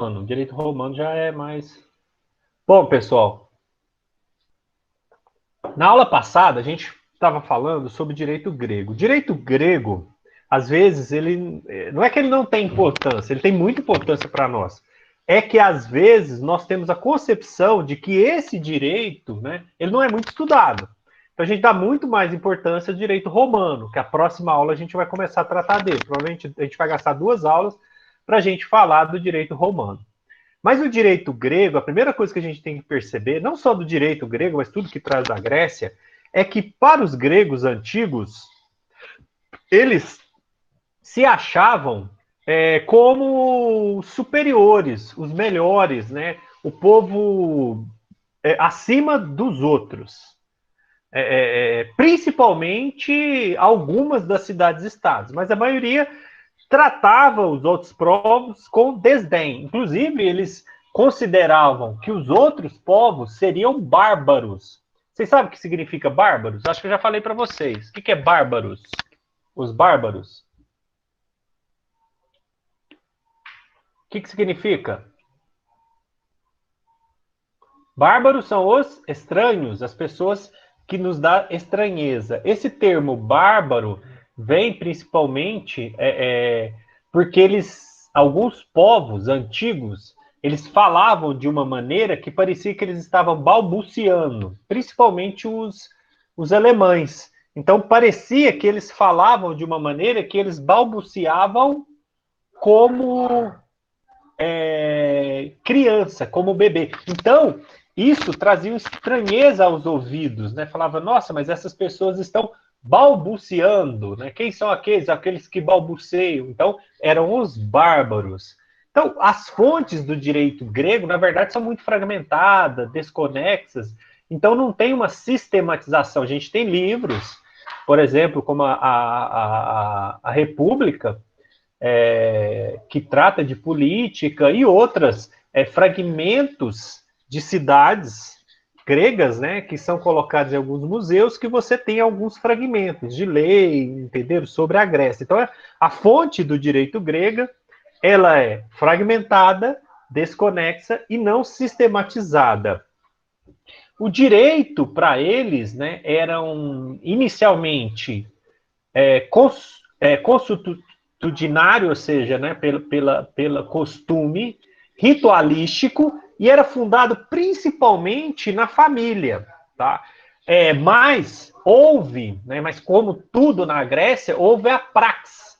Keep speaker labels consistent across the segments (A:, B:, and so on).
A: O direito romano já é mais... Bom, pessoal, na aula passada a gente estava falando sobre direito grego. O direito grego, às vezes, ele não é que ele não tem importância, ele tem muita importância para nós. É que, às vezes, nós temos a concepção de que esse direito, né, ele não é muito estudado. Então, a gente dá muito mais importância ao direito romano, que a próxima aula a gente vai começar a tratar dele. Provavelmente a gente vai gastar 2 aulas para a gente falar do direito romano. Mas o direito grego, a primeira coisa que a gente tem que perceber, não só do direito grego, mas tudo que traz da Grécia, é que para os gregos antigos, eles se achavam como superiores, os melhores, né? O povo acima dos outros. Principalmente algumas das cidades-estados, mas a maioria tratava os outros povos com desdém. Inclusive, eles consideravam que os outros povos seriam bárbaros. Vocês sabem o que significa bárbaros? Acho que eu já falei para vocês. O que é bárbaros? Os bárbaros. O que significa? Bárbaros são os estranhos, as pessoas que nos dá estranheza. Esse termo bárbaro vem principalmente porque alguns povos antigos, eles falavam de uma maneira que parecia que eles estavam balbuciando, principalmente os alemães. Então parecia que eles falavam de uma maneira que eles balbuciavam como criança, como bebê. Então, isso trazia estranheza aos ouvidos, né? Falava, nossa, mas essas pessoas estão balbuciando, né? Quem são aqueles? Aqueles que balbuciam. Então, eram os bárbaros. Então, as fontes do direito grego, na verdade, são muito fragmentadas, desconexas. Então, não tem uma sistematização. A gente tem livros, por exemplo, como a República, que trata de política, e outras fragmentos de cidades gregas, né, que são colocados em alguns museus, que você tem alguns fragmentos de lei, entendeu? Sobre a Grécia. Então, a fonte do direito grega, ela é fragmentada, desconexa e não sistematizada. O direito, para eles, né, eram inicialmente consuetudinário, ou seja, né, pela costume, ritualístico, e era fundado principalmente na família, tá? Mas houve, né, mas como tudo na Grécia, houve a prax.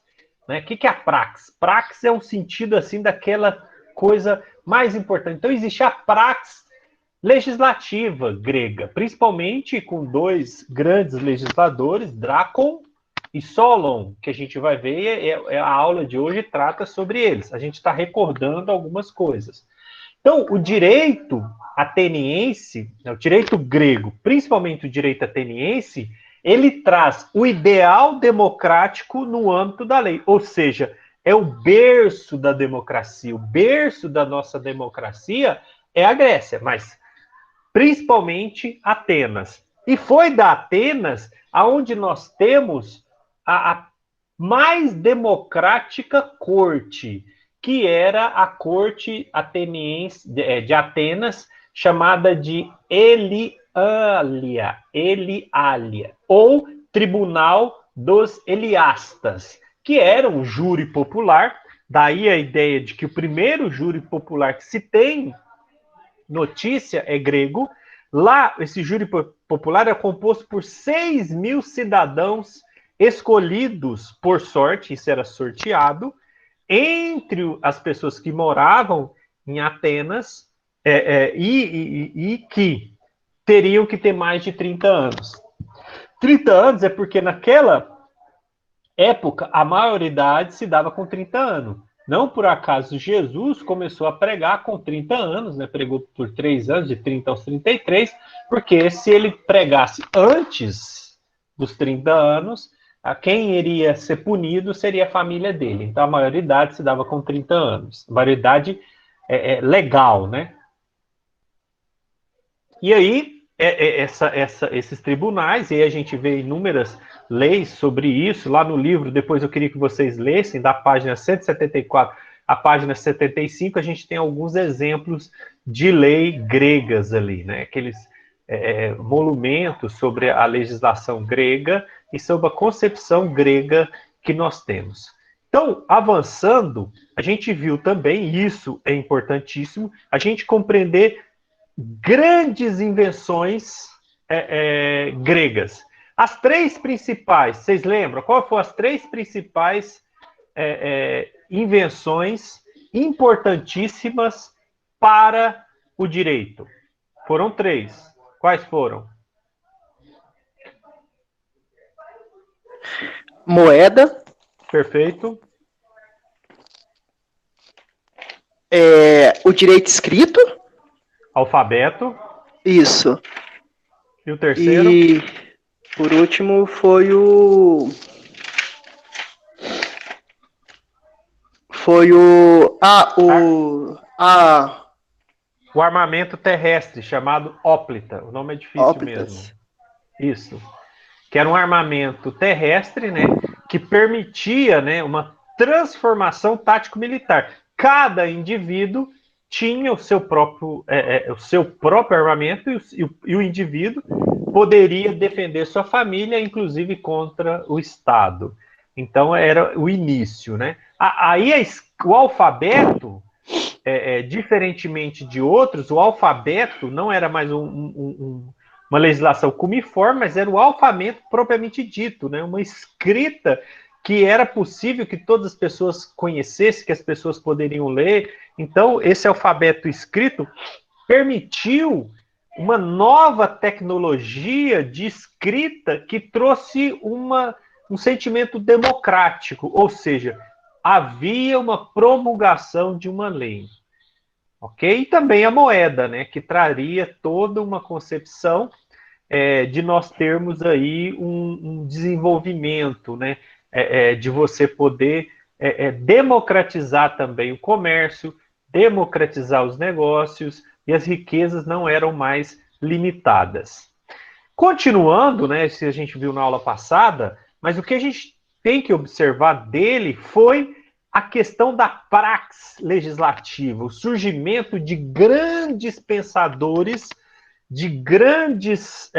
A: Né? O que é a prax? Prax é um sentido assim daquela coisa mais importante. Então existe a prax legislativa grega, principalmente com 2 grandes legisladores, Drácon e Solon, que a gente vai ver, a aula de hoje trata sobre eles. A gente está recordando algumas coisas. Então, o direito ateniense, o direito grego, principalmente o direito ateniense, ele traz o ideal democrático no âmbito da lei, ou seja, é o berço da democracia, o berço da nossa democracia é a Grécia, mas principalmente Atenas. E foi da Atenas aonde nós temos a mais democrática corte, que era a corte ateniense de Atenas, chamada de Eliália, ou Tribunal dos Eliastas, que era um júri popular. Daí a ideia de que o primeiro júri popular que se tem notícia é grego. Lá, esse júri popular é composto por 6.000 cidadãos escolhidos por sorte, isso era sorteado, entre as pessoas que moravam em Atenas e que teriam que ter mais de 30 anos. 30 anos é porque naquela época a maioridade se dava com 30 anos. Não por acaso Jesus começou a pregar com 30 anos, né? Pregou por 3 anos, de 30 aos 33, porque se ele pregasse antes dos 30 anos, quem iria ser punido seria a família dele. Então a maioridade se dava com 30 anos. A maioridade legal, né? E aí, esses tribunais, e aí a gente vê inúmeras leis sobre isso, lá no livro, depois eu queria que vocês lessem, da página 174 a página 75, a gente tem alguns exemplos de lei gregas ali, né? Aqueles monumentos sobre a legislação grega e sobre a concepção grega que nós temos. Então, avançando, a gente viu também, isso é importantíssimo, a gente compreender grandes invenções gregas. As três principais, vocês lembram? Qual foram as três principais invenções importantíssimas para o direito? Foram três. Quais foram?
B: Moeda.
A: Perfeito.
B: O direito escrito.
A: Alfabeto.
B: Isso.
A: E o terceiro?
B: E, por último, foi o...
A: O armamento terrestre, chamado óplita. O nome é difícil
B: óplitas.
A: mesmo. Isso. Que era um armamento terrestre, né? Que permitia, né, uma transformação tático-militar. Cada indivíduo tinha o seu próprio armamento e o indivíduo poderia defender sua família, inclusive contra o Estado. Então, era o início, né? Aí, o alfabeto, diferentemente de outros, o alfabeto não era mais uma legislação cumiforme, mas era o alfabeto propriamente dito, né? Uma escrita que era possível que todas as pessoas conhecessem, que as pessoas poderiam ler. Então, esse alfabeto escrito permitiu uma nova tecnologia de escrita que trouxe um sentimento democrático, ou seja, havia uma promulgação de uma lei. Ok? E também a moeda, né, que traria toda uma concepção de nós termos aí um desenvolvimento, né, de você poder democratizar também o comércio, democratizar os negócios, e as riquezas não eram mais limitadas. Continuando, né, se a gente viu na aula passada, mas o que a gente tem que observar dele foi a questão da praxis legislativa, o surgimento de grandes pensadores, de grandes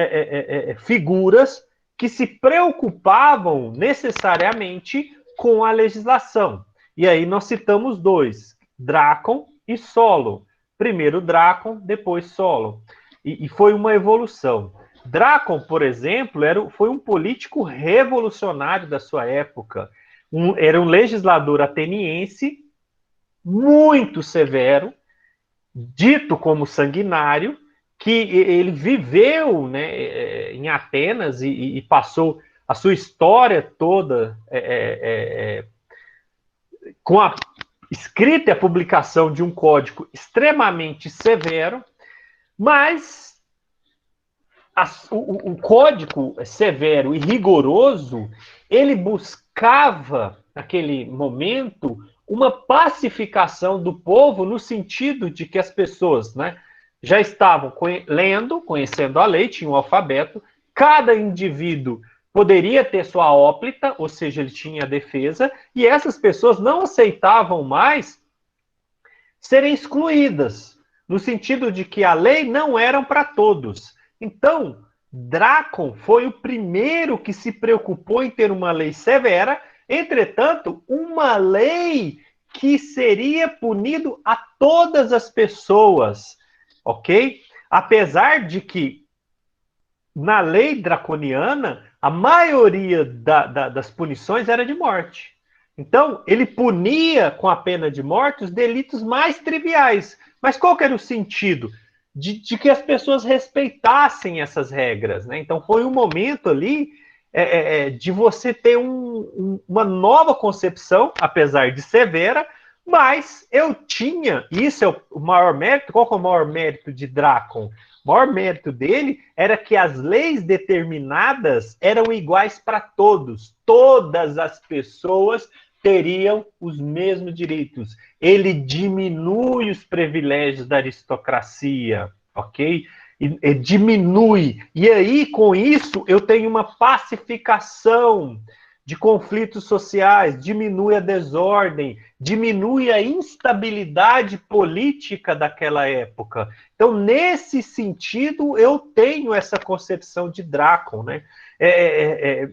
A: figuras que se preocupavam necessariamente com a legislação. E aí nós citamos dois, Drácon e Solon. Primeiro Drácon, depois Solon. E foi uma evolução. Drácon, por exemplo, foi um político revolucionário da sua época. Era um legislador ateniense muito severo, dito como sanguinário, que ele viveu, né, em Atenas e passou a sua história toda com a escrita e a publicação de um código extremamente severo, mas o código severo e rigoroso, ele buscava, naquele momento, uma pacificação do povo no sentido de que as pessoas, né, já estavam lendo, conhecendo a lei, tinham um alfabeto, cada indivíduo poderia ter sua óplita, ou seja, ele tinha a defesa, e essas pessoas não aceitavam mais serem excluídas, no sentido de que a lei não era para todos. Então, Drácon foi o primeiro que se preocupou em ter uma lei severa, entretanto, uma lei que seria punido a todas as pessoas, ok? Apesar de que, na lei draconiana, a maioria das punições era de morte. Então, ele punia com a pena de morte os delitos mais triviais. Mas qual que era o sentido? De que as pessoas respeitassem essas regras, né? Então, foi um momento ali de você ter uma nova concepção, apesar de severa, mas eu tinha, isso é o maior mérito. Qual que é o maior mérito de Drácon? O maior mérito dele era que as leis determinadas eram iguais para todos. Todas as pessoas teriam os mesmos direitos. Ele diminui os privilégios da aristocracia, ok? E diminui. E aí, com isso, eu tenho uma pacificação de conflitos sociais, diminui a desordem, diminui a instabilidade política daquela época. Então, nesse sentido, eu tenho essa concepção de Drácon, né?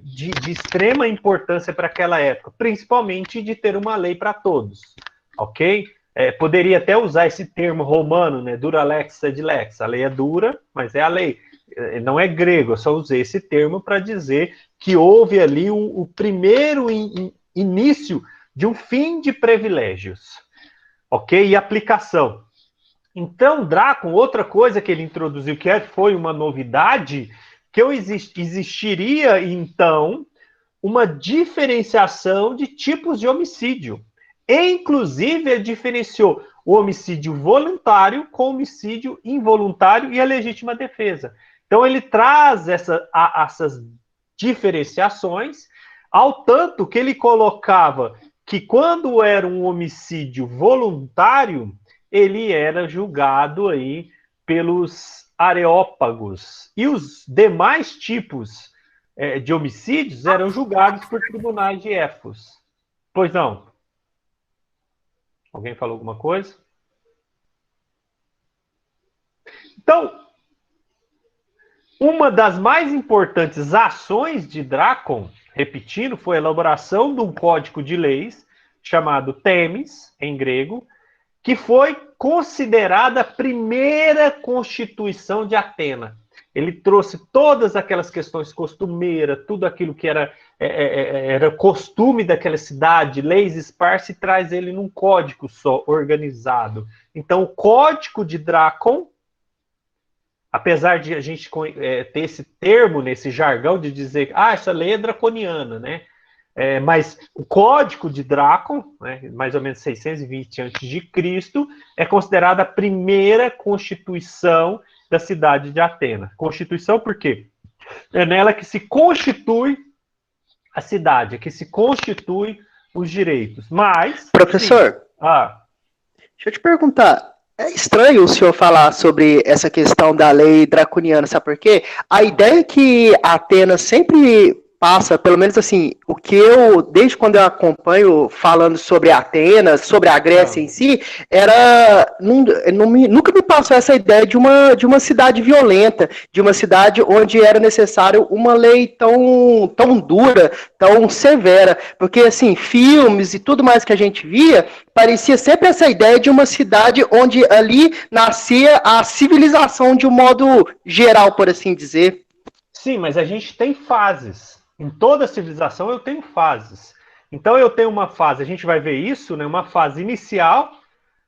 A: De extrema importância para aquela época, principalmente de ter uma lei para todos, ok? Poderia até usar esse termo romano, né? Dura lex sed lex. A lei é dura, mas é a lei. Não é grego, eu só usei esse termo para dizer que houve ali o primeiro início de um fim de privilégios, ok? E aplicação. Então, Drácon, outra coisa que ele introduziu, que foi uma novidade, que existiria, então, uma diferenciação de tipos de homicídio. Inclusive, ele diferenciou o homicídio voluntário com o homicídio involuntário e a legítima defesa. Então, ele traz essas diferenciações, ao tanto que ele colocava que quando era um homicídio voluntário, ele era julgado aí pelos areópagos. E os demais tipos de homicídios eram julgados por tribunais de éfos. Pois não? Alguém falou alguma coisa? Então, uma das mais importantes ações de Drácon, repetindo, foi a elaboração de um código de leis chamado Themis, em grego, que foi considerada a primeira constituição de Atena. Ele trouxe todas aquelas questões costumeiras, tudo aquilo que era costume daquela cidade, leis esparsas, e traz ele num código só, organizado. Então, o Código de Drácon, apesar de a gente ter esse termo, nesse jargão de dizer, essa lei é draconiana, né? Mas o Código de Drácon, né, mais ou menos 620 a.C., é considerada a primeira constituição da cidade de Atenas. Constituição por quê? É nela que se constitui a cidade, é que se constitui os direitos. Mas...
B: Professor, deixa eu te perguntar, é estranho o senhor falar sobre essa questão da lei draconiana, sabe por quê? A ideia que Atenas sempre passa, pelo menos assim, o que eu, desde quando eu acompanho falando sobre Atenas, sobre a Grécia em si, nunca me passou essa ideia de uma cidade violenta, de uma cidade onde era necessário uma lei tão dura, tão severa, porque assim, filmes e tudo mais que a gente via, parecia sempre essa ideia de uma cidade onde ali nascia a civilização de um modo geral, por assim dizer.
A: Sim, mas a gente tem fases. Em toda civilização eu tenho fases. Então eu tenho uma fase, a gente vai ver isso, né, uma fase inicial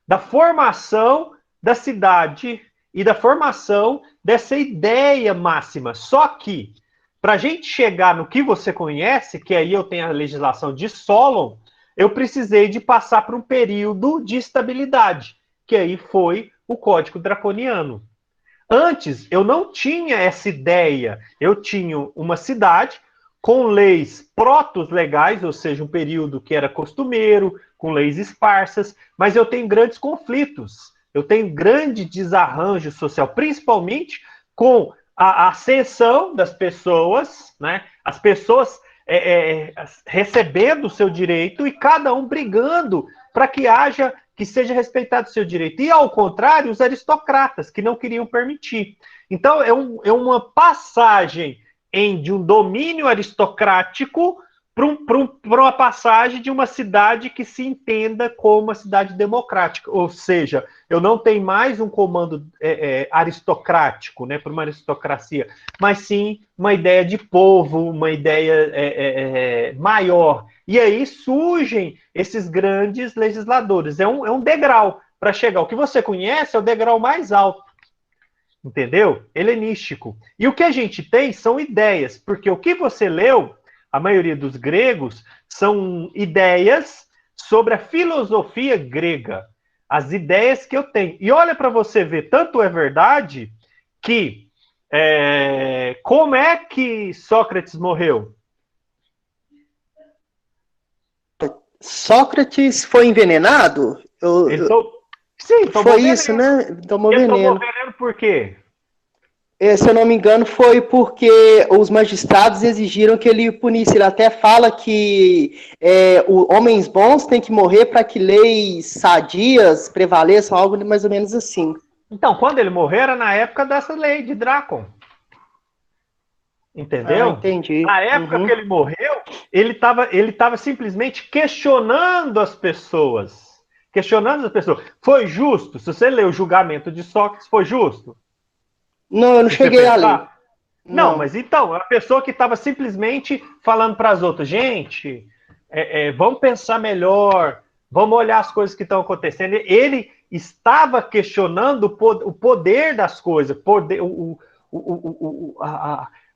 A: da formação da cidade e da formação dessa ideia máxima. Só que, para a gente chegar no que você conhece, que aí eu tenho a legislação de Solon, eu precisei de passar por um período de estabilidade, que aí foi o Código Draconiano. Antes, eu não tinha essa ideia. Eu tinha uma cidade com leis proto-legais, ou seja, um período que era costumeiro, com leis esparsas, mas eu tenho grandes conflitos, eu tenho grande desarranjo social, principalmente com a ascensão das pessoas, né? As pessoas recebendo o seu direito e cada um brigando para que seja respeitado o seu direito. E, ao contrário, os aristocratas, que não queriam permitir. Então, é uma passagem de um domínio aristocrático para uma passagem de uma cidade que se entenda como uma cidade democrática. Ou seja, eu não tenho mais um comando aristocrático, né, para uma aristocracia, mas sim uma ideia de povo, uma ideia maior. E aí surgem esses grandes legisladores. É um degrau para chegar. O que você conhece é o degrau mais alto. Entendeu? Helenístico. E o que a gente tem são ideias, porque o que você leu, a maioria dos gregos, são ideias sobre a filosofia grega. As ideias que eu tenho. E olha para você ver, tanto é verdade que como é que Sócrates morreu?
B: Sócrates foi envenenado?
A: Sim, tomou
B: foi isso,
A: veneno.
B: né? Tomou veneno.
A: Tomou veneno por quê?
B: Se eu não me engano, foi porque os magistrados exigiram que ele punisse. Ele até fala que homens bons têm que morrer para que leis sadias prevaleçam, algo mais ou menos assim.
A: Então, quando ele morreu, era na época dessa lei de Drácon. Entendeu?
B: Entendi.
A: Na época que ele morreu, ele tava simplesmente questionando as pessoas. Questionando as pessoas. Foi justo? Se você ler o julgamento de Sócrates, foi justo?
B: Não, eu não cheguei a ler.
A: Não, mas então, a pessoa que estava simplesmente falando para as outras, gente, vamos pensar melhor, vamos olhar as coisas que estão acontecendo. Ele estava questionando o poder das coisas,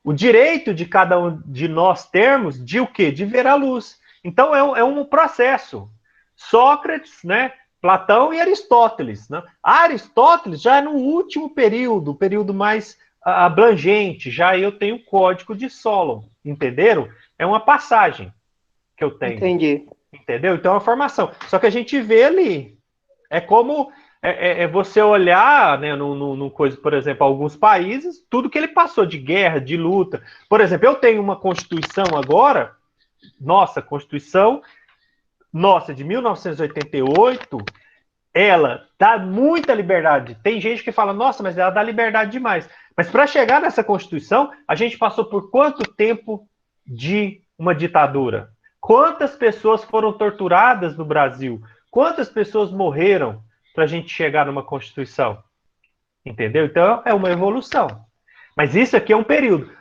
A: o direito de cada um de nós termos de o quê? De ver a luz. Então é um processo. Sócrates, né? Platão e Aristóteles. Né? Aristóteles já é no último período, o período mais abrangente, já eu tenho o Código de Solon, entenderam? É uma passagem que eu tenho.
B: Entendi.
A: Entendeu? Então é uma formação. Só que a gente vê ali, é como você olhar, né, no coisa, por exemplo, alguns países, tudo que ele passou de guerra, de luta. Por exemplo, eu tenho uma Constituição agora, Constituição de 1988, ela dá muita liberdade. Tem gente que fala, nossa, mas ela dá liberdade demais. Mas para chegar nessa Constituição, a gente passou por quanto tempo de uma ditadura? Quantas pessoas foram torturadas no Brasil? Quantas pessoas morreram para a gente chegar numa Constituição? Entendeu? Então, é uma evolução. Mas isso aqui é um período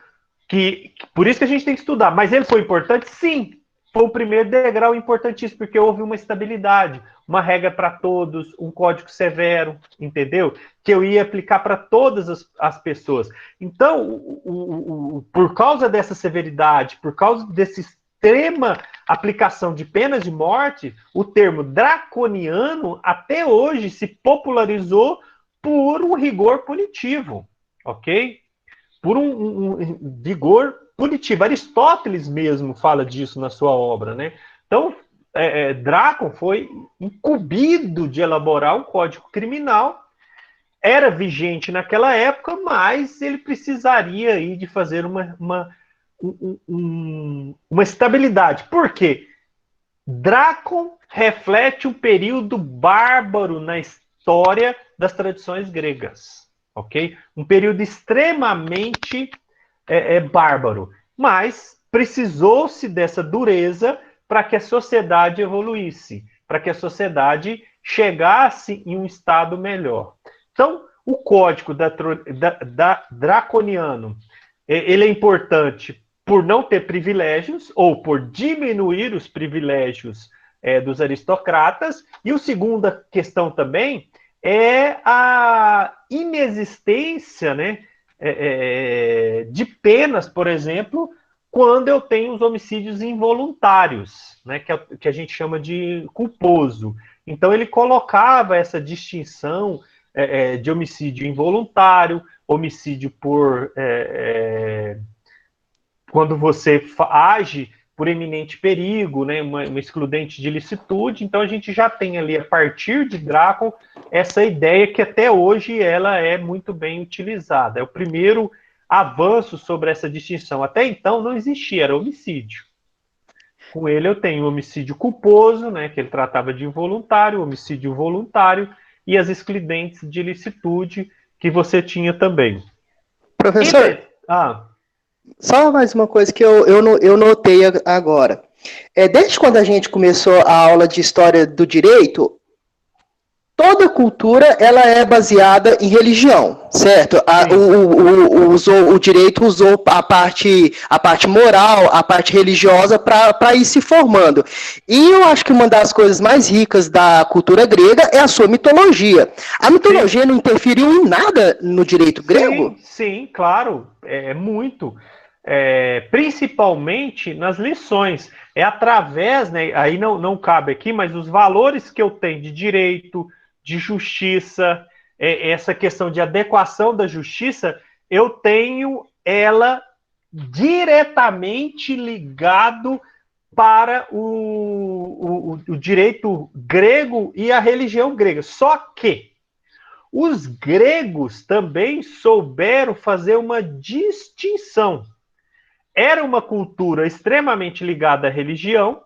A: por isso que a gente tem que estudar. Mas ele foi importante? Sim. Foi o primeiro degrau importantíssimo, porque houve uma estabilidade, uma regra para todos, um código severo, entendeu? Que eu ia aplicar para todas as pessoas. Então, por causa dessa severidade, por causa dessa extrema aplicação de penas de morte, o termo draconiano até hoje se popularizou por um rigor punitivo, ok? Por um vigor punitivo. Aristóteles mesmo fala disso na sua obra, né? Então, Drácon foi incumbido de elaborar um código criminal, era vigente naquela época, mas ele precisaria aí de fazer uma estabilidade. Por quê? Drácon reflete um período bárbaro na história das tradições gregas, ok? Um período extremamente bárbaro, mas precisou-se dessa dureza para que a sociedade evoluísse, para que a sociedade chegasse em um estado melhor. Então, o código draconiano, ele é importante por não ter privilégios, ou por diminuir os privilégios dos aristocratas, e a segunda questão também é a inexistência, né, de penas, por exemplo, quando eu tenho os homicídios involuntários, né, que a gente chama de culposo. Então, ele colocava essa distinção de homicídio involuntário, homicídio por... quando você age por eminente perigo, né, uma excludente de licitude. Então, a gente já tem ali, a partir de Drácon, essa ideia que até hoje ela é muito bem utilizada. É o primeiro avanço sobre essa distinção. Até então não existia, era homicídio. Com ele eu tenho o homicídio culposo, né, que ele tratava de involuntário, homicídio voluntário e as excludentes de licitude que você tinha também.
B: Professor, só mais uma coisa que eu notei agora. Desde quando a gente começou a aula de história do direito, toda cultura ela é baseada em religião, certo? O direito usou a parte moral, a parte religiosa para ir se formando. E eu acho que uma das coisas mais ricas da cultura grega é a sua mitologia. A mitologia não interferiu em nada no direito grego?
A: Sim, claro, muito. Principalmente nas lições. É através, né, aí não cabe aqui, mas os valores que eu tenho de direito, de justiça, essa questão de adequação da justiça, eu tenho ela diretamente ligado para o direito grego e a religião grega. Só que Os gregos também souberam fazer uma distinção. Era uma cultura extremamente ligada à religião,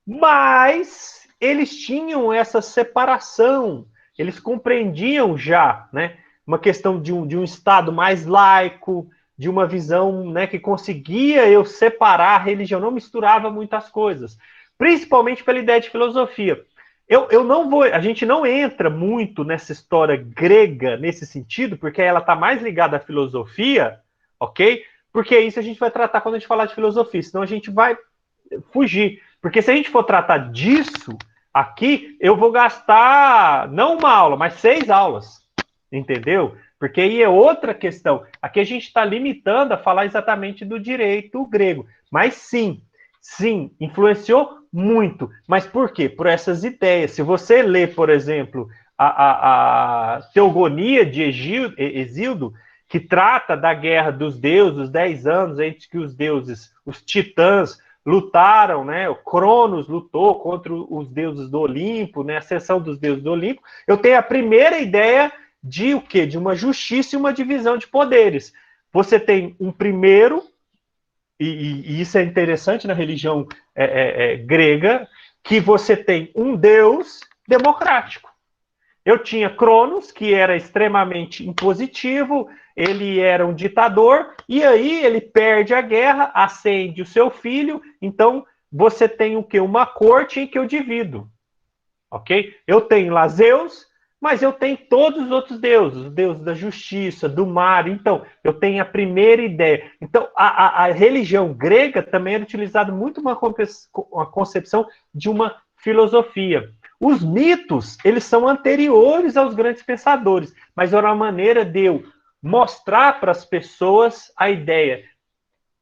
A: mas eles tinham essa separação, eles compreendiam já, né, uma questão de um Estado mais laico, de uma visão, né, que conseguia eu separar a religião, não misturava muitas coisas, principalmente pela ideia de filosofia. Eu não vou, a gente não entra muito nessa história grega nesse sentido, porque ela está mais ligada à filosofia, ok? Porque isso a gente vai tratar quando a gente falar de filosofia, senão a gente vai fugir. Porque se a gente for tratar disso aqui, eu vou gastar não uma aula, mas 6 aulas, entendeu? Porque aí é outra questão. Aqui a gente está limitando a falar exatamente do direito grego. Mas sim, influenciou muito. Mas por quê? Por essas ideias. Se você lê, por exemplo, a Teogonia de Hesíodo, que trata da guerra dos deuses, 10 anos entre que os deuses, os titãs, lutaram, né? O Cronos lutou contra os deuses do Olimpo, né? A seção dos deuses do Olimpo. Eu tenho a primeira ideia de o quê? De uma justiça e uma divisão de poderes. Você tem um primeiro, e isso é interessante na religião grega, que você tem um deus democrático. Eu tinha Cronos, que era extremamente impositivo, ele era um ditador, e aí ele perde a guerra, acende o seu filho, então você tem o quê? Uma corte em que eu divido, ok? Eu tenho lá Zeus, mas eu tenho todos os outros deuses, os deuses da justiça, do mar, então eu tenho a primeira ideia. Então a religião grega também era utilizada muito uma concepção de uma filosofia. Os mitos, eles são anteriores aos grandes pensadores, mas era uma maneira de eu mostrar para as pessoas a ideia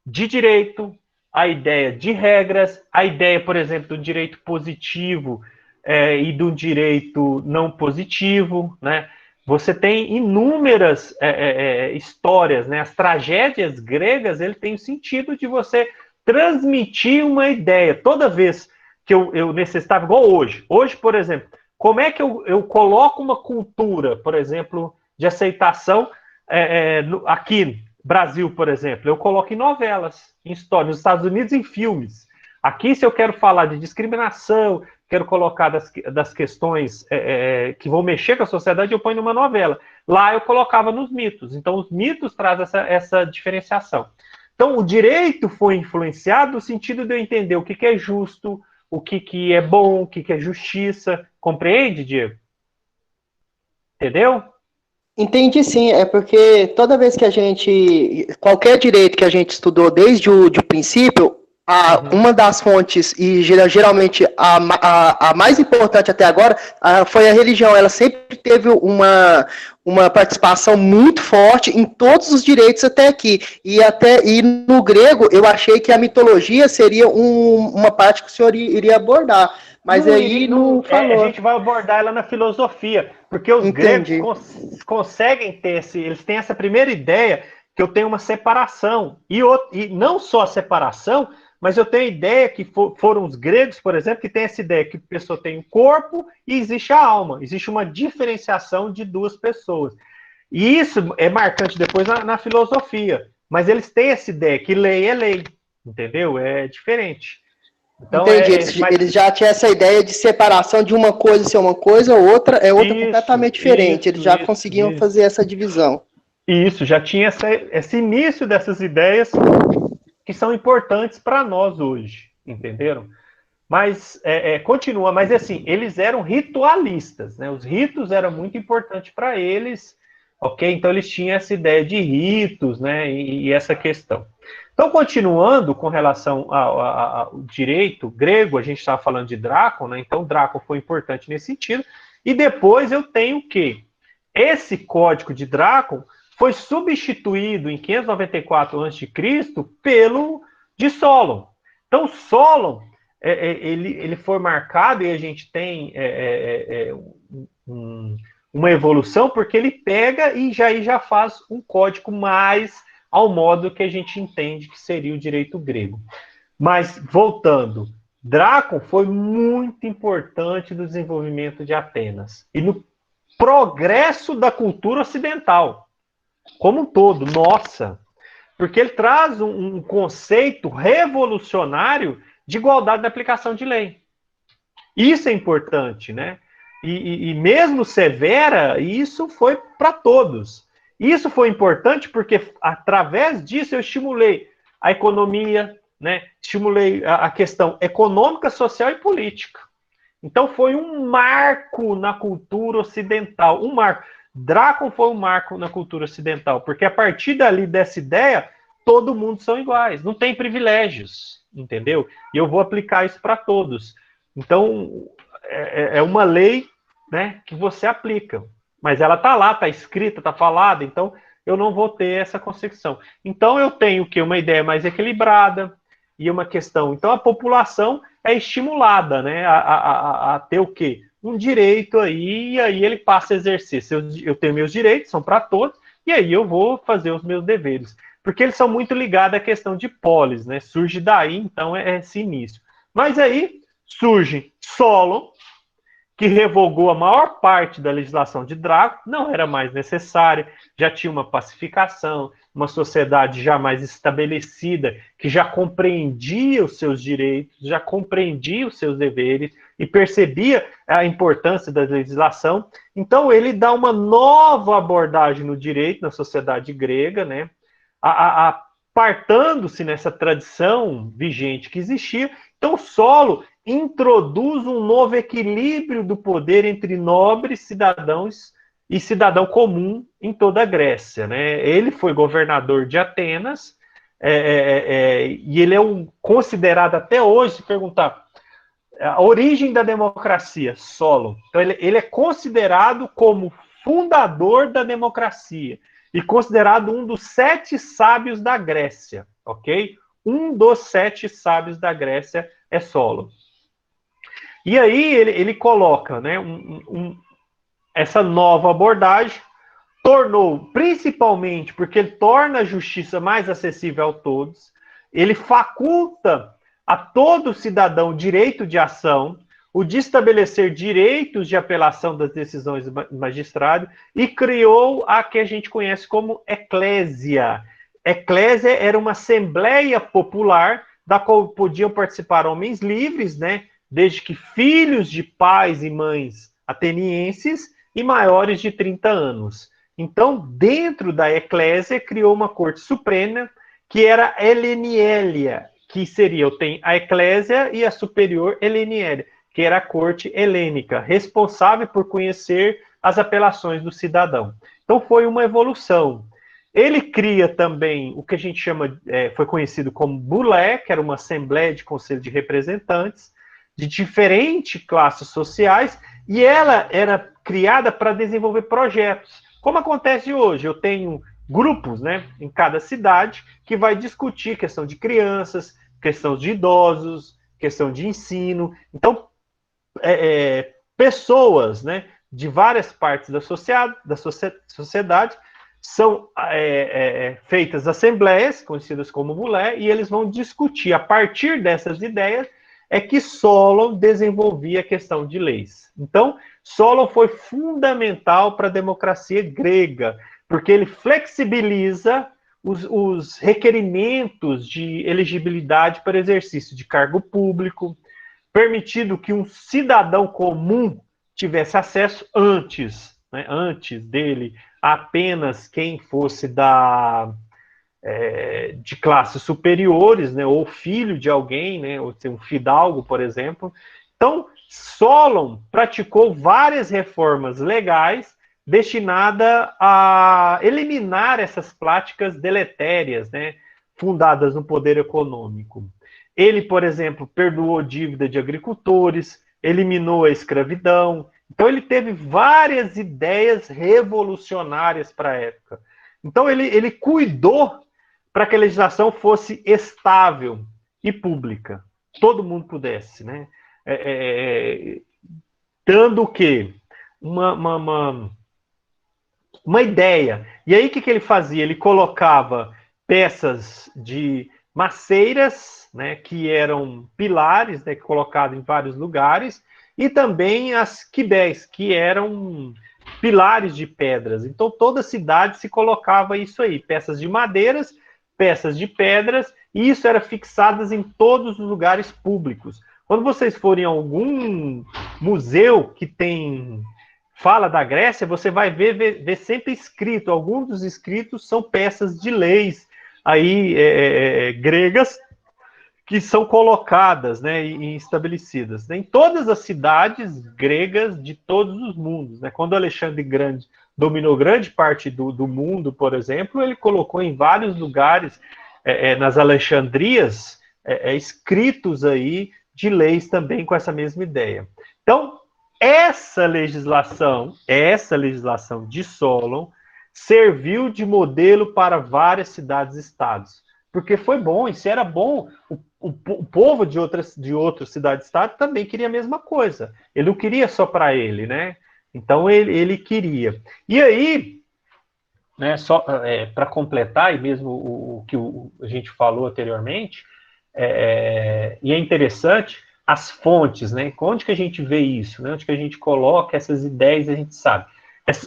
A: de direito, a ideia de regras, a ideia, por exemplo, do direito positivo e do direito não positivo, né? Você tem inúmeras histórias, né? As tragédias gregas, ele tem o sentido de você transmitir uma ideia. Toda vez que eu necessitava, igual hoje. Hoje, por exemplo, como é que eu coloco uma cultura, por exemplo, de aceitação aqui no Brasil, por exemplo? Eu coloco em novelas, em história, nos Estados Unidos em filmes. Aqui, se eu quero falar de discriminação, quero colocar das questões que vão mexer com a sociedade, eu ponho numa novela. Lá eu colocava nos mitos. Então, os mitos trazem essa diferenciação. Então, o direito foi influenciado no sentido de eu entender o que é justo, o que é bom, o que é justiça. Compreende, Diego? Entendeu?
B: Entendi, sim. É porque toda vez que a gente, qualquer direito que a gente estudou desde o princípio, uma das fontes, e geralmente a mais importante até agora, foi a religião. Ela sempre teve uma participação muito forte em todos os direitos até aqui. E no grego, eu achei que a mitologia seria uma parte que o senhor iria abordar. Mas aí não falou.
A: A gente vai abordar ela na filosofia, porque os
B: Entendi.
A: gregos conseguem ter eles têm essa primeira ideia que eu tenho uma separação, e não só a separação, mas eu tenho a ideia que foram os gregos, por exemplo, que tem essa ideia que a pessoa tem o corpo e existe a alma, existe uma diferenciação de duas pessoas. E isso é marcante depois na filosofia, mas eles têm essa ideia que lei é lei, entendeu? É diferente. Então,
B: entendi, eles já tinham essa ideia de separação de uma coisa ser uma coisa, outra é outra completamente diferente. Eles já conseguiam fazer essa divisão.
A: Isso, já tinha esse início dessas ideias que são importantes para nós hoje, entenderam? Mas continua, mas assim, eles eram ritualistas, né? Os ritos eram muito importantes para eles, ok? Então eles tinham essa ideia de ritos, né? E essa questão. Então, continuando com relação ao direito grego, a gente estava falando de Drácon, né? Então, Drácon foi importante nesse sentido. E depois eu tenho o quê? Esse código de Drácon foi substituído em 594 a.C. pelo de Solon. Então, Solon, ele foi marcado, e a gente tem uma evolução, porque ele pega e já faz um código mais ao modo que a gente entende que seria o direito grego. Mas, voltando, Drácon foi muito importante no desenvolvimento de Atenas. E no progresso da cultura ocidental, como um todo, nossa, porque ele traz um conceito revolucionário de igualdade na aplicação de lei. Isso é importante, né? E mesmo Severa, isso foi para todos. Isso foi importante porque, através disso, eu estimulei a economia, né? Estimulei a questão econômica, social e política. Então, foi um marco na cultura ocidental. Um marco. Drácon foi um marco na cultura ocidental, porque a partir dali, dessa ideia, todo mundo são iguais. Não tem privilégios, entendeu? E eu vou aplicar isso para todos. Então, é uma lei, né, que você aplica. Mas ela está lá, está escrita, está falada, então eu não vou ter essa concepção. Então, eu tenho que uma ideia mais equilibrada e uma questão. Então, a população é estimulada, né, a ter o quê? Um direito aí, e aí ele passa a exercer. Eu tenho meus direitos, são para todos, e aí eu vou fazer os meus deveres. Porque eles são muito ligados à questão de polis, né? Surge daí, então, esse início. Mas aí surge Solon, que revogou a maior parte da legislação de Drácula, não era mais necessária, já tinha uma pacificação, uma sociedade já mais estabelecida, que já compreendia os seus direitos, já compreendia os seus deveres e percebia a importância da legislação. Então, ele dá uma nova abordagem no direito na sociedade grega, né? Apartando-se nessa tradição vigente que existia. Então, Solon introduz um novo equilíbrio do poder entre nobres cidadãos e cidadão comum em toda a Grécia, né? Ele foi governador de Atenas, e ele é considerado até hoje, se perguntar, a origem da democracia, Solon. Então, ele é considerado como fundador da democracia e considerado um dos 7 sábios da Grécia, ok? Um dos 7 sábios da Grécia é Solon. E aí ele coloca, né, essa nova abordagem, tornou, principalmente porque ele torna a justiça mais acessível a todos, ele faculta a todo cidadão direito de ação, o de estabelecer direitos de apelação das decisões do magistrado, e criou a que a gente conhece como eclésia. Eclésia era uma assembleia popular da qual podiam participar homens livres, né, desde que filhos de pais e mães atenienses e maiores de 30 anos. Então, dentro da eclésia, criou uma corte suprema, que era Helenielia, que seria, eu tenho a eclésia e a superior Helenielia, que era a corte helênica, responsável por conhecer as apelações do cidadão. Então, foi uma evolução. Ele cria também o que a gente chama, foi conhecido como Bulé, que era uma assembleia de conselho de representantes, de diferentes classes sociais, e ela era criada para desenvolver projetos. Como acontece hoje, eu tenho grupos, né, em cada cidade que vai discutir questão de crianças, questão de idosos, questão de ensino. Então, pessoas, né, de várias partes da sociedade são feitas assembleias, conhecidas como Bulé, e eles vão discutir a partir dessas ideias é que Solon desenvolvia a questão de leis. Então, Solon foi fundamental para a democracia grega, porque ele flexibiliza os requerimentos de elegibilidade para exercício de cargo público, permitindo que um cidadão comum tivesse acesso antes, né, antes dele, apenas quem fosse de classes superiores, né, ou filho de alguém, né, ou um fidalgo, por exemplo. Então, Solon praticou várias reformas legais destinadas a eliminar essas práticas deletérias, né, fundadas no poder econômico. Ele, por exemplo, perdoou dívida de agricultores, eliminou a escravidão. Então, ele teve várias ideias revolucionárias para a época. Então, ele cuidou para que a legislação fosse estável e pública. Todo mundo pudesse, né? Dando o quê? Uma ideia. E aí, o que ele fazia? Ele colocava peças de maceiras, né, que eram pilares, né, colocados em vários lugares, e também as quibés, que eram pilares de pedras. Então, toda cidade se colocava isso aí, peças de madeiras, peças de pedras, e isso era fixadas em todos os lugares públicos. Quando vocês forem a algum museu que fala da Grécia, você vai ver sempre escrito, alguns dos escritos são peças de leis aí gregas que são colocadas, né, e estabelecidas, né, em todas as cidades gregas de todos os mundos, né? Quando Alexandre Grande dominou grande parte do mundo, por exemplo, ele colocou em vários lugares, nas Alexandrias, escritos aí de leis também com essa mesma ideia. Então, essa legislação de Solon serviu de modelo para várias cidades-estados, porque foi bom, e se era bom, o povo de outras cidades-estado também queria a mesma coisa. Ele não queria só para ele, né? Então ele queria. E aí, né, só para completar, e mesmo o que a gente falou anteriormente, e é interessante, as fontes, né? Onde que a gente vê isso? Né? Onde que a gente coloca essas ideias, a gente sabe.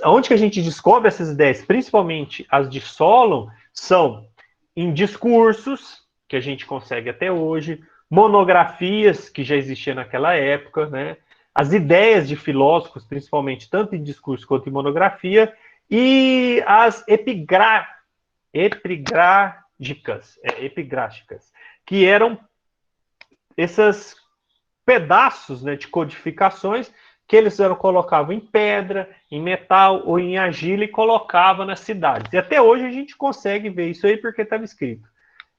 A: Onde que a gente descobre essas ideias, principalmente as de Solon, são em discursos, que a gente consegue até hoje, monografias, que já existiam naquela época, né? As ideias de filósofos, principalmente, tanto em discurso quanto em monografia, e as epigráficas, que eram esses pedaços, né, de codificações que eles colocavam em pedra, em metal ou em argila e colocavam nas cidades. E até hoje a gente consegue ver isso aí porque estava escrito.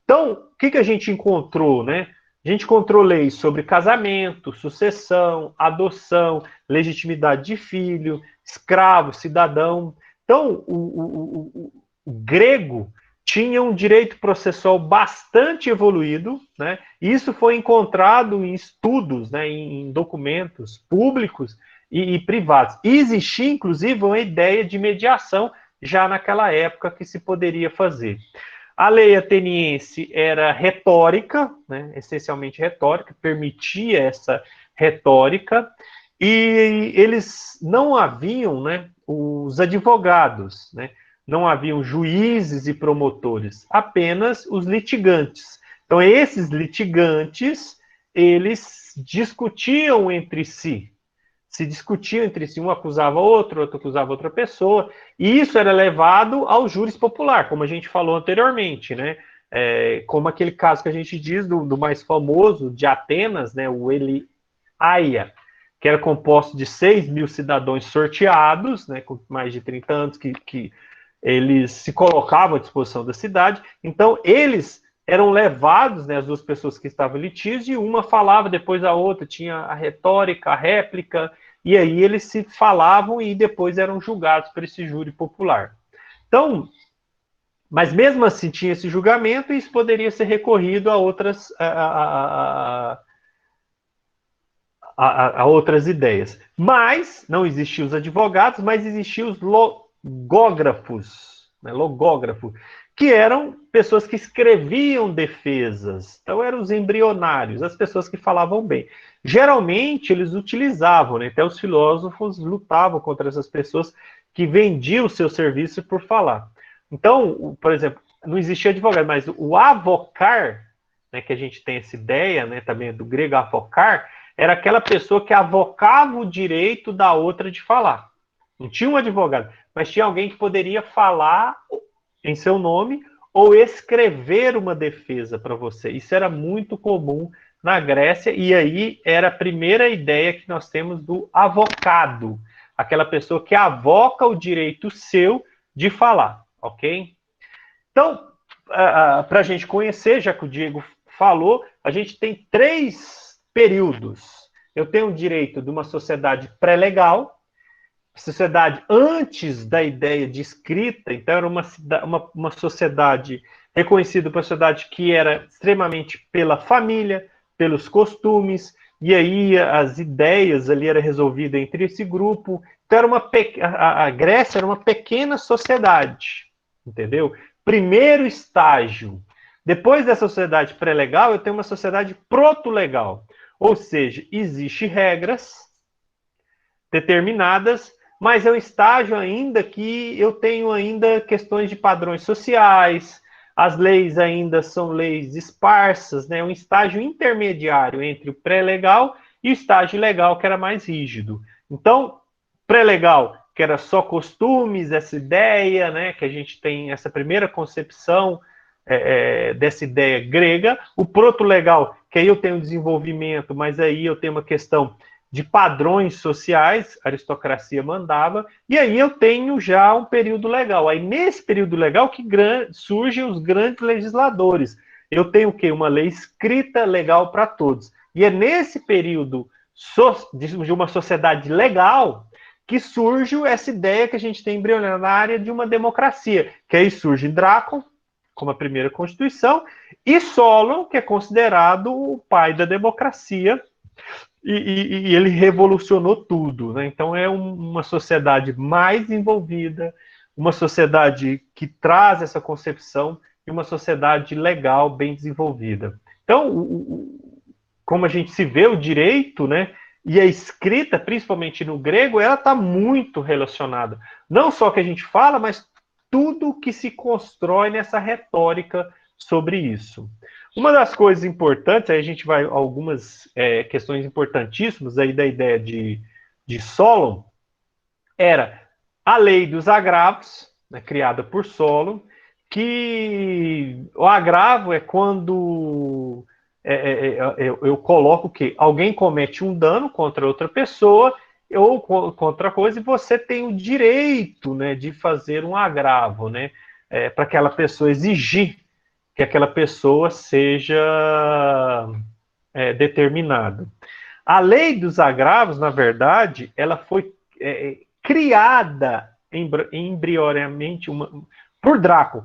A: Então, o que a gente encontrou, né? A gente encontrou leis sobre casamento, sucessão, adoção, legitimidade de filho, escravo, cidadão. Então, o grego tinha um direito processual bastante evoluído, né? Isso foi encontrado em estudos, né, em documentos públicos e privados. E existia, inclusive, uma ideia de mediação já naquela época que se poderia fazer. A lei ateniense era retórica, né, essencialmente retórica, permitia essa retórica, e eles não haviam, né, os advogados, né, não haviam juízes e promotores, apenas os litigantes. Então, esses litigantes, eles discutiam entre si, um acusava outro acusava outra pessoa, e isso era levado ao júri popular, como a gente falou anteriormente, né? Como aquele caso que a gente diz do mais famoso de Atenas, né? O Eliaia, que era composto de 6.000 cidadãos sorteados, né? Com mais de 30 anos, que eles se colocavam à disposição da cidade. Então, eles eram levados, né, as duas pessoas que estavam em litígio, e uma falava, depois a outra, tinha a retórica, a réplica, e aí eles se falavam e depois eram julgados por esse júri popular. Então, mas mesmo assim tinha esse julgamento e isso poderia ser recorrido a outras, a outras ideias. Mas não existiam os advogados, mas existiam os logógrafos, né, logógrafo, que eram pessoas que escreviam defesas. Então, eram os embrionários, as pessoas que falavam bem. Geralmente, eles utilizavam, né, até os filósofos lutavam contra essas pessoas que vendiam o seu serviço por falar. Então, por exemplo, não existia advogado, mas o avocar, né, que a gente tem essa ideia, né, também do grego avocar, era aquela pessoa que avocava o direito da outra de falar. Não tinha um advogado, mas tinha alguém que poderia falar em seu nome ou escrever uma defesa para você. Isso era muito comum na Grécia, e aí era a primeira ideia que nós temos do avocado, aquela pessoa que avoca o direito seu de falar, ok? Então, para a gente conhecer, já que o Diego falou, a gente tem 3 períodos. Eu tenho o direito de uma sociedade pré-legal, sociedade antes da ideia de escrita, então era uma sociedade reconhecida por uma sociedade que era extremamente pela família, pelos costumes, e aí as ideias ali eram resolvidas entre esse grupo. Então era a Grécia era uma pequena sociedade, entendeu? Primeiro estágio. Depois dessa sociedade pré-legal, eu tenho uma sociedade proto-legal, ou seja, existem regras determinadas, mas é um estágio ainda que eu tenho ainda questões de padrões sociais, as leis ainda são leis esparsas, né? Um estágio intermediário entre o pré-legal e o estágio legal, que era mais rígido. Então, pré-legal, que era só costumes, essa ideia, né? Que a gente tem essa primeira concepção dessa ideia grega. O proto-legal, que aí eu tenho desenvolvimento, mas aí eu tenho uma questão de padrões sociais, a aristocracia mandava, e aí eu tenho já um período legal. Aí nesse período legal que surgem os grandes legisladores. Eu tenho o quê? Uma lei escrita legal para todos. E é nesse período de uma sociedade legal que surge essa ideia que a gente tem embrionária de uma democracia, que aí surge Drácon, como a primeira Constituição, e Solon, que é considerado o pai da democracia, e ele revolucionou tudo, né? Então é uma sociedade mais envolvida, uma sociedade que traz essa concepção e uma sociedade legal, bem desenvolvida. Então, como a gente se vê, o direito, né? E a escrita, principalmente no grego, ela está muito relacionada. Não só que a gente fala, mas tudo que se constrói nessa retórica sobre isso. Uma das coisas importantes, aí a gente vai a algumas questões importantíssimas aí da ideia de Solon, era a lei dos agravos, né, criada por Solon, que o agravo é quando eu coloco que alguém comete um dano contra outra pessoa ou contra coisa, e você tem o direito, né, de fazer um agravo, né, para aquela pessoa exigir que aquela pessoa seja determinada. A lei dos agravos, na verdade, ela foi criada embrioriamente por Drácon,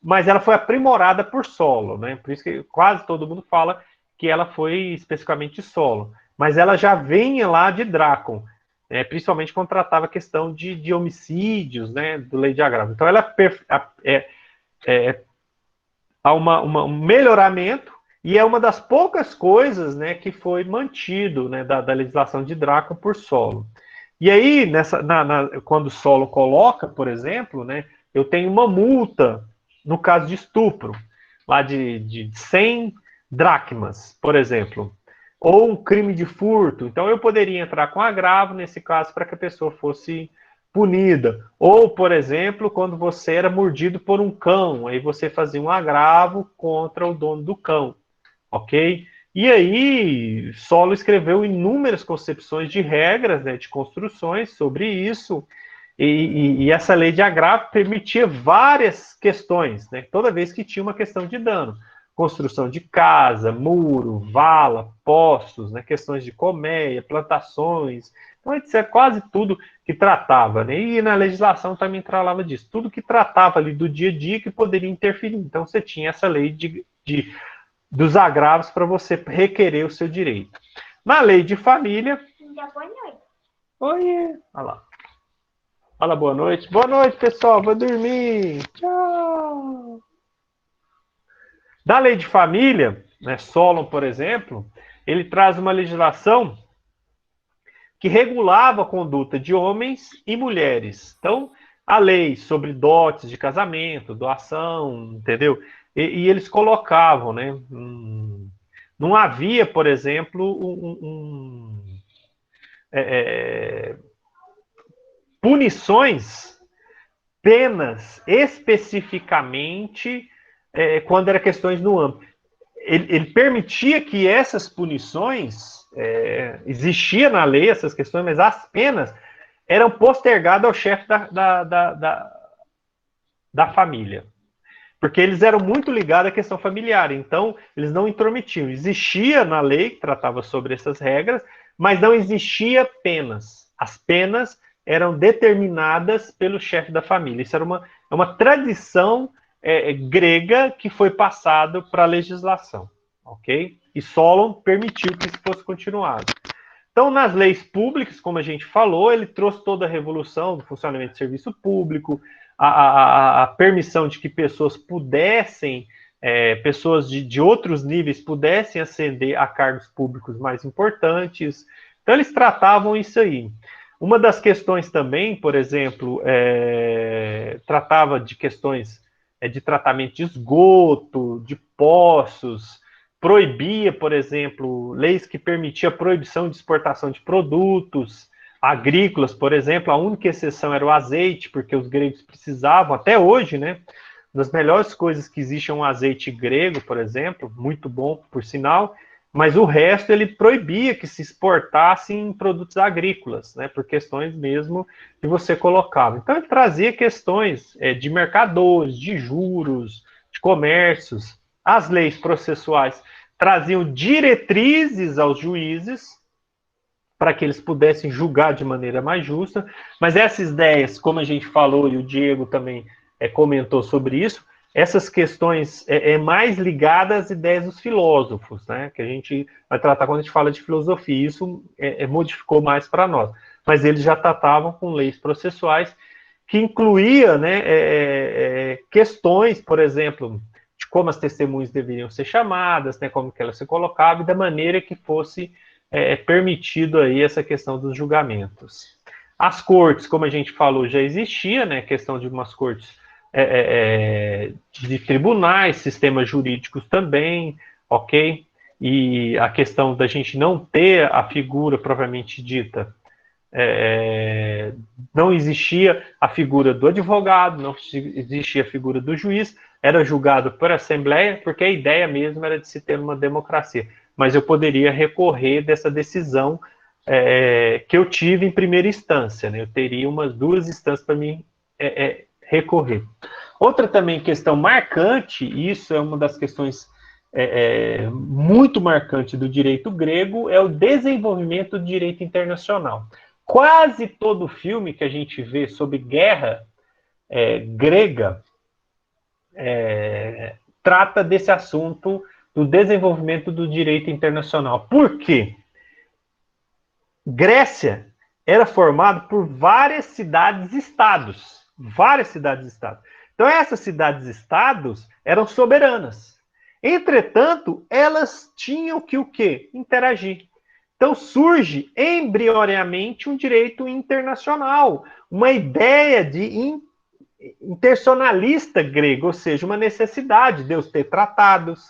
A: mas ela foi aprimorada por Solon, né? Por isso que quase todo mundo fala que ela foi especificamente Solon, mas ela já vem lá de Drácon, principalmente quando tratava a questão de homicídios, né, do lei de agravo. Então ela há um melhoramento, e é uma das poucas coisas, né, que foi mantido, né, da legislação de Drácon por Solon. E aí, quando Solon coloca, por exemplo, né, eu tenho uma multa no caso de estupro, lá de 100 dracmas, por exemplo, ou um crime de furto. Então, eu poderia entrar com agravo nesse caso para que a pessoa fosse punida. Ou, por exemplo, quando você era mordido por um cão, aí você fazia um agravo contra o dono do cão, ok? E aí, Solon escreveu inúmeras concepções de regras, né, de construções sobre isso, e essa lei de agravo permitia várias questões, né, toda vez que tinha uma questão de dano. Construção de casa, muro, vala, postos, né, questões de colmeia, plantações. Então, isso é quase tudo que tratava, né? E na legislação também tratava disso. Tudo que tratava ali do dia a dia que poderia interferir. Então, você tinha essa lei dos agravos para você requerer o seu direito. Na lei de família... Boa noite. Oi, olha lá. Fala boa noite. Boa noite, pessoal. Vou dormir. Tchau. Da lei de família, né, Solon, por exemplo, ele traz uma legislação que regulava a conduta de homens e mulheres. Então, a lei sobre dotes de casamento, doação, entendeu? E eles colocavam, né? Não havia, por exemplo, punições, penas especificamente quando eram questões no âmbito. Ele permitia que essas punições, existia na lei essas questões, mas as penas eram postergadas ao chefe da família. Porque eles eram muito ligados à questão familiar, então eles não intrometiam. Existia na lei que tratava sobre essas regras, mas não existia penas. As penas eram determinadas pelo chefe da família. Isso era uma tradição grega que foi passado para a legislação, ok? E Solon permitiu que isso fosse continuado. Então, nas leis públicas, como a gente falou, ele trouxe toda a revolução do funcionamento do serviço público, a permissão de que pessoas pudessem, pessoas de outros níveis pudessem ascender a cargos públicos mais importantes. Então, eles tratavam isso aí. Uma das questões também, por exemplo, tratava de questões de tratamento de esgoto, de poços, proibia, por exemplo, leis que permitiam a proibição de exportação de produtos agrícolas, por exemplo. A única exceção era o azeite, porque os gregos precisavam, até hoje, né? Das melhores coisas que existe é um azeite grego, por exemplo, muito bom, por sinal, mas o resto ele proibia que se exportassem produtos agrícolas, né, por questões mesmo que você colocava. Então ele trazia questões de mercadores, de juros, de comércios. As leis processuais traziam diretrizes aos juízes para que eles pudessem julgar de maneira mais justa, mas essas ideias, como a gente falou, e o Diego também comentou sobre isso, essas questões mais ligadas às ideias dos filósofos, né, que a gente vai tratar quando a gente fala de filosofia. Isso modificou mais para nós, mas eles já tratavam com leis processuais que incluía, né, questões, por exemplo, de como as testemunhas deveriam ser chamadas, né, como que elas se colocavam, e da maneira que fosse permitido aí essa questão dos julgamentos. As cortes, como a gente falou, já existia, né, a questão de umas cortes de tribunais, sistemas jurídicos também, ok? E a questão da gente não ter a figura propriamente dita, não existia a figura do advogado, não existia a figura do juiz, era julgado por assembleia, porque a ideia mesmo era de se ter uma democracia. Mas eu poderia recorrer dessa decisão que eu tive em primeira instância, né? Eu teria umas 2 instâncias para mim recorrer. Outra também questão marcante, e isso é uma das questões muito marcante do direito grego, é o desenvolvimento do direito internacional. Quase todo filme que a gente vê sobre guerra grega trata desse assunto do desenvolvimento do direito internacional. Por quê? Grécia era formada por várias cidades-estados. Várias cidades-estados. Então, essas cidades-estados eram soberanas. Entretanto, elas tinham que o quê? Interagir. Então, surge embrioneamente um direito internacional, uma ideia de internacionalista grego, ou seja, uma necessidade de Deus ter tratados,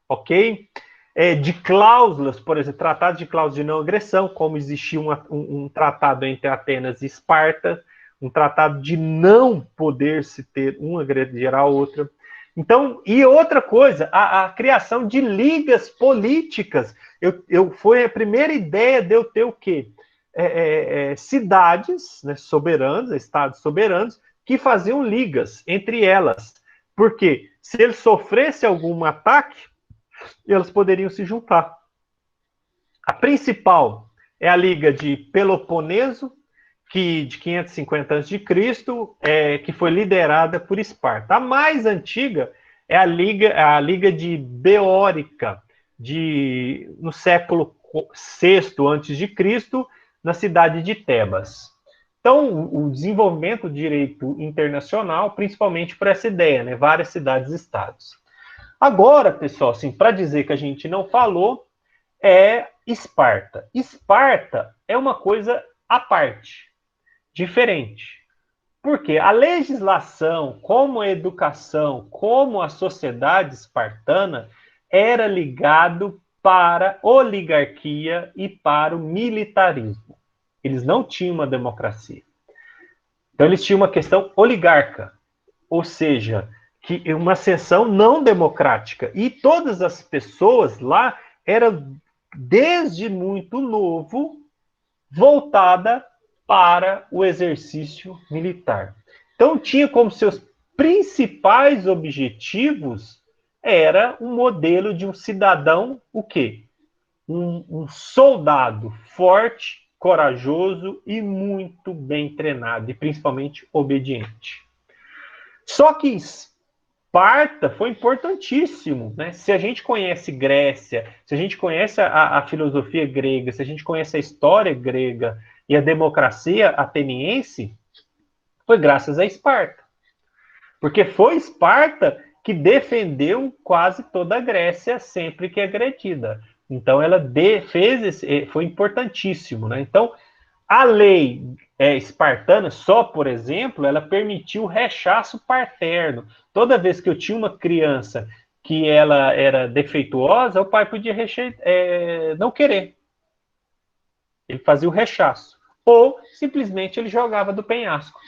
A: ok? De cláusulas, por exemplo, tratados de cláusulas de não agressão, como existia um tratado entre Atenas e Esparta, um tratado de não poder se ter um agredir a outra. Então, e outra coisa, a criação de ligas políticas. Foi a primeira ideia de eu ter o quê? Cidades, né, soberanas, estados soberanos, que faziam ligas entre elas. Porque se eles sofressem algum ataque, elas poderiam se juntar. A principal é a Liga de Peloponeso, de 550 a.C., que foi liderada por Esparta. A mais antiga é a Liga de Beórica, no século VI a.C., na cidade de Tebas. Então, o desenvolvimento do direito internacional, principalmente por essa ideia, né? Várias cidades-estados. Agora, pessoal, assim, para dizer que a gente não falou, é Esparta. Esparta é uma coisa à parte, diferente. Porque a legislação, como a educação, como a sociedade espartana, era ligado para a oligarquia e para o militarismo. Eles não tinham uma democracia. Então, eles tinham uma questão oligarca, ou seja, que uma seção não democrática. E todas as pessoas lá eram, desde muito novo, voltada para o exercício militar. Então, tinha como seus principais objetivos era um modelo de um cidadão, o quê? Um soldado forte, corajoso e muito bem treinado, e principalmente obediente. Só que Esparta foi importantíssimo, né? Se a gente conhece Grécia, se a gente conhece a filosofia grega, se a gente conhece a história grega e a democracia ateniense, foi graças a Esparta. Porque foi Esparta que defendeu quase toda a Grécia sempre que agredida. Então, ela foi importantíssimo, né? Então, A lei espartana, só por exemplo, ela permitiu o rechaço paterno. Toda vez que eu tinha uma criança que ela era defeituosa, o pai podia não querer. Ele fazia o rechaço. Ou simplesmente ele jogava do penhasco.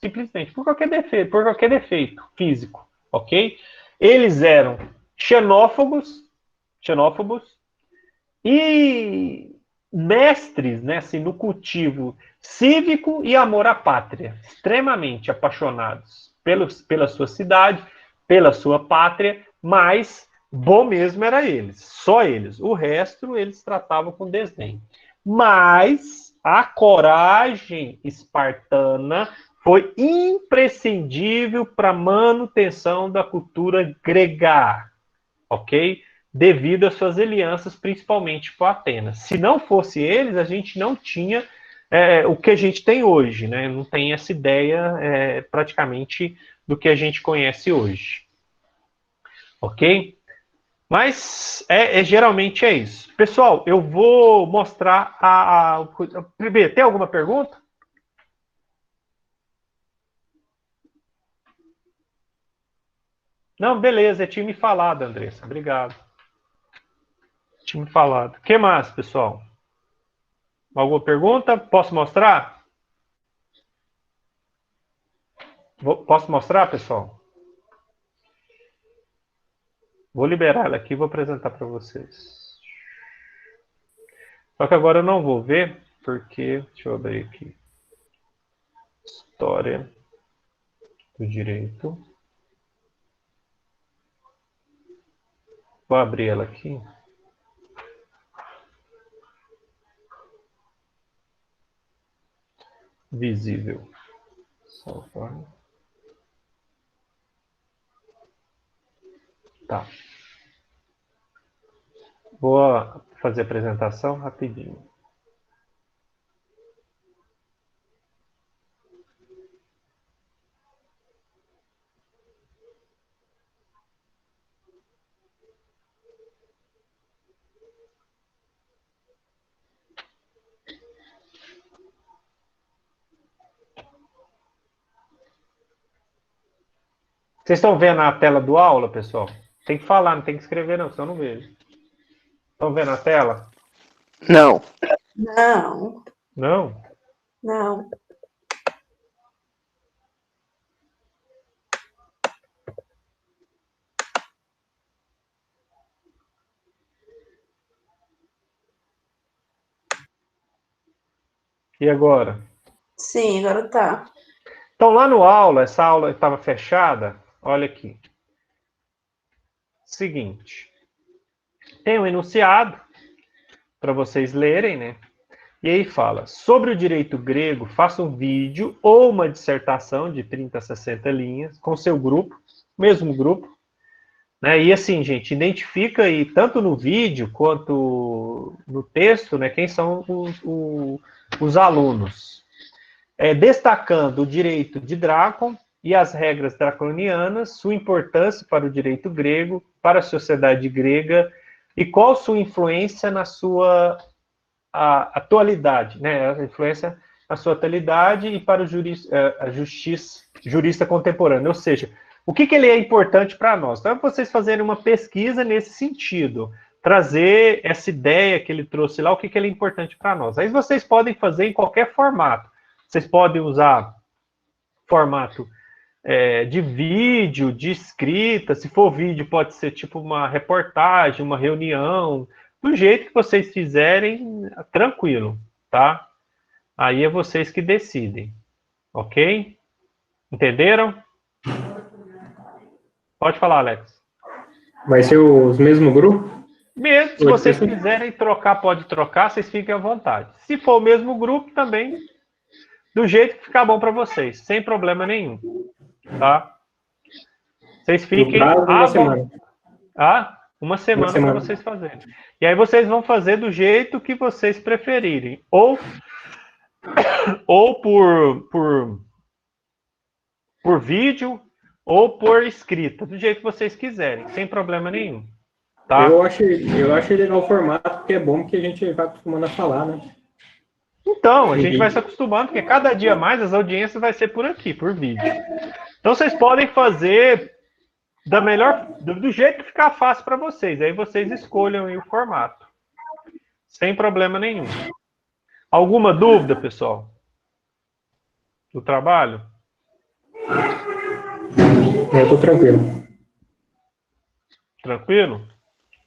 A: Simplesmente, por qualquer defeito físico, ok? Eles eram xenófobos e mestres, né, assim, no cultivo cívico e amor à pátria, extremamente apaixonados pela sua cidade, pela sua pátria, mas bom mesmo era eles, só eles. O resto eles tratavam com desdém. Mas a coragem espartana foi imprescindível para a manutenção da cultura grega, ok? Devido às suas alianças, principalmente com Atenas. Se não fosse eles, a gente não tinha o que a gente tem hoje, né? Não tem essa ideia praticamente do que a gente conhece hoje. Ok? Mas geralmente é isso. Pessoal, eu vou mostrar primeiro, tem alguma pergunta? Não, beleza, tinha me falado, Andressa. Obrigado. Tinha me falado. O que mais, pessoal? Alguma pergunta? Posso mostrar? Posso mostrar, pessoal? Vou liberar ela aqui e vou apresentar para vocês. Só que agora eu não vou ver, porque... Deixa eu abrir aqui. História do direito. Vou abrir ela aqui. Visível. Salvar. Tá. Vou fazer a apresentação rapidinho. Vocês estão vendo a tela do aula, pessoal? Tem que falar, não tem que escrever não, senão eu não vejo. Estão vendo a tela?
B: Não.
C: Não.
A: Não?
C: Não.
A: E agora?
C: Sim, agora tá.
A: Então, lá no aula, essa aula estava fechada. Olha aqui. Seguinte. Tem um enunciado para vocês lerem, né? E aí fala, sobre o direito grego, faça um vídeo ou uma dissertação de 30 a 60 linhas com seu grupo, mesmo grupo, né? E assim, gente, identifica aí, tanto no vídeo quanto no texto, né, quem são os alunos. Destacando o direito de Drácon e as regras draconianas, sua importância para o direito grego, para a sociedade grega, e qual sua influência na sua atualidade, né? A influência na sua atualidade e para o jurista contemporâneo, ou seja, o que ele é importante para nós. Então, vocês fazerem uma pesquisa nesse sentido, trazer essa ideia que ele trouxe lá, o que ele é importante para nós. Aí vocês podem fazer em qualquer formato. Vocês podem usar formato de vídeo, de escrita. Se for vídeo, pode ser tipo uma reportagem, uma reunião, do jeito que vocês fizerem, tranquilo, tá? Aí é vocês que decidem, ok? Entenderam? Pode falar, Alex.
D: Vai ser os mesmos grupos?
A: Mesmo, se vocês quiserem trocar, pode trocar, vocês fiquem à vontade. Se for o mesmo grupo, também, do jeito que ficar bom para vocês, sem problema nenhum, tá? Vocês fiquem
D: uma semana.
A: Uma semana para vocês fazerem. E aí vocês vão fazer do jeito que vocês preferirem. Ou por vídeo, ou por escrita, do jeito que vocês quiserem, sem problema nenhum. Tá?
D: Eu achei legal o formato, porque é bom que a gente vai acostumando a falar, né?
A: Então, a gente vai se acostumando, porque cada dia mais as audiências vai ser por aqui, por vídeo. Então, vocês podem fazer do jeito que ficar fácil para vocês. Aí vocês escolham aí o formato. Sem problema nenhum. Alguma dúvida, pessoal? Do trabalho?
D: Eu tô tranquilo.
A: Tranquilo?